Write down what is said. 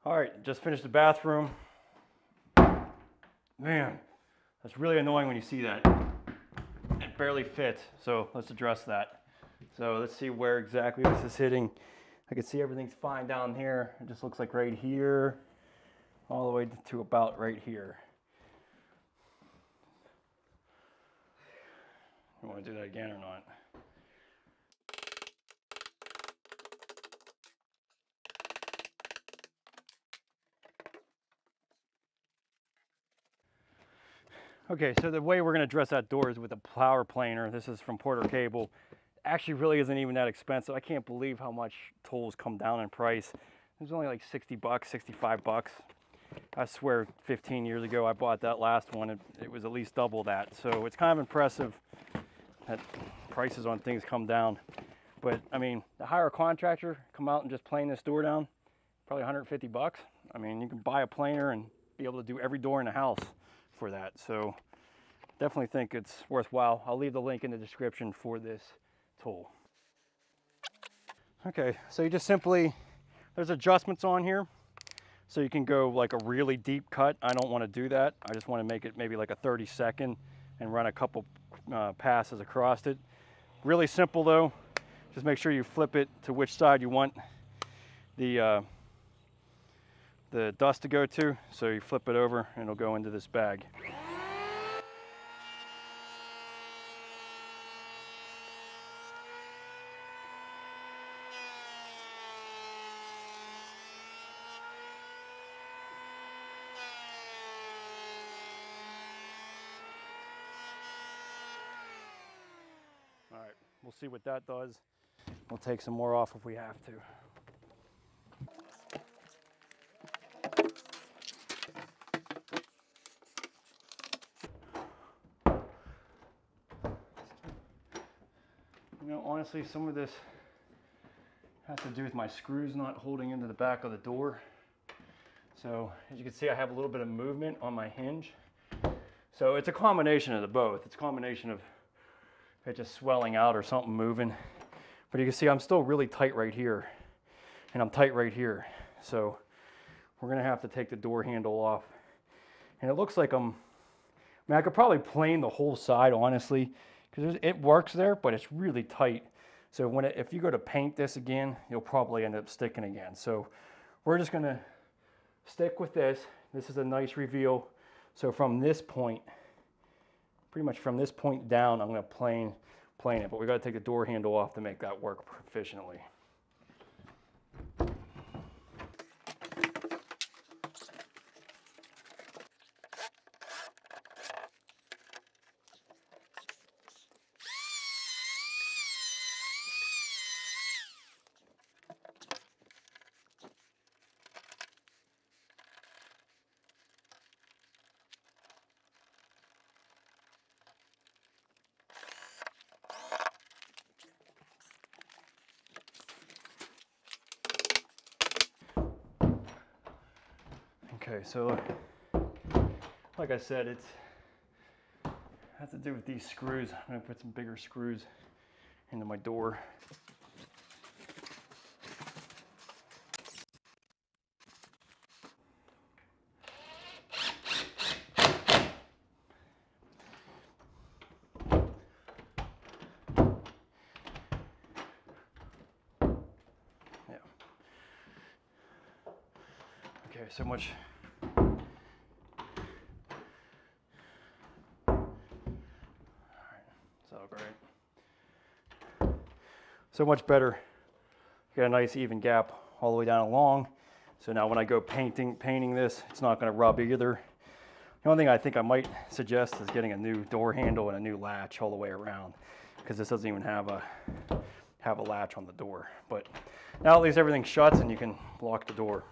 All right, just finished the bathroom. Man, that's really annoying when you see that. It barely fits, so let's address that. So let's see where exactly this is hitting. I can see everything's fine down here. It just looks like right here, all the way to about right here. You want to do that again or not? Okay, so the way we're going to address that door is with a power planer. This is from Porter Cable. Actually really isn't even that expensive. I can't believe how much tools come down in price. It was only like 60 bucks, 65 bucks. I swear 15 years ago I bought that last one and it was at least double that. So it's kind of impressive that prices on things come down. But I mean, to hire a contractor, come out and just plane this door down, probably 150 bucks. I mean, you can buy a planer and be able to do every door in the house for that. So definitely think it's worthwhile. I'll leave the link in the description for this tool. Okay, so you just simply, there's adjustments on here. So you can go like a really deep cut. I don't want to do that. I just want to make it maybe like a 30-second and run a couple passes across it. Really simple though. Just make sure you flip it to which side you want the dust to go to. So you flip it over and it'll go into this bag. All right, we'll see what that does. We'll take some more off if we have to. You know, honestly, some of this has to do with my screws not holding into the back of the door. So as you can see, I have a little bit of movement on my hinge. So it's a combination of the both. It's a combination of it just swelling out or something moving. But you can see I'm still really tight right here and I'm tight right here. So we're gonna have to take the door handle off. And it looks like I mean, I could probably plane the whole side, honestly, because it works there, but it's really tight. So when if you go to paint this again, you'll probably end up sticking again. So we're just gonna stick with this. This is a nice reveal. So from this point, pretty much from this point down, I'm gonna plane it, but we gotta take the door handle off to make that work efficiently. Okay, so like I said, it has to do with these screws. I'm gonna put some bigger screws into my door. Yeah. Okay, so much. So much better. Got a nice even gap all the way down along. So now when I go painting this, it's not going to rub either. The only thing I think I might suggest is getting a new door handle and a new latch all the way around, because this doesn't even have a latch on the door. But now at least everything shuts and you can lock the door.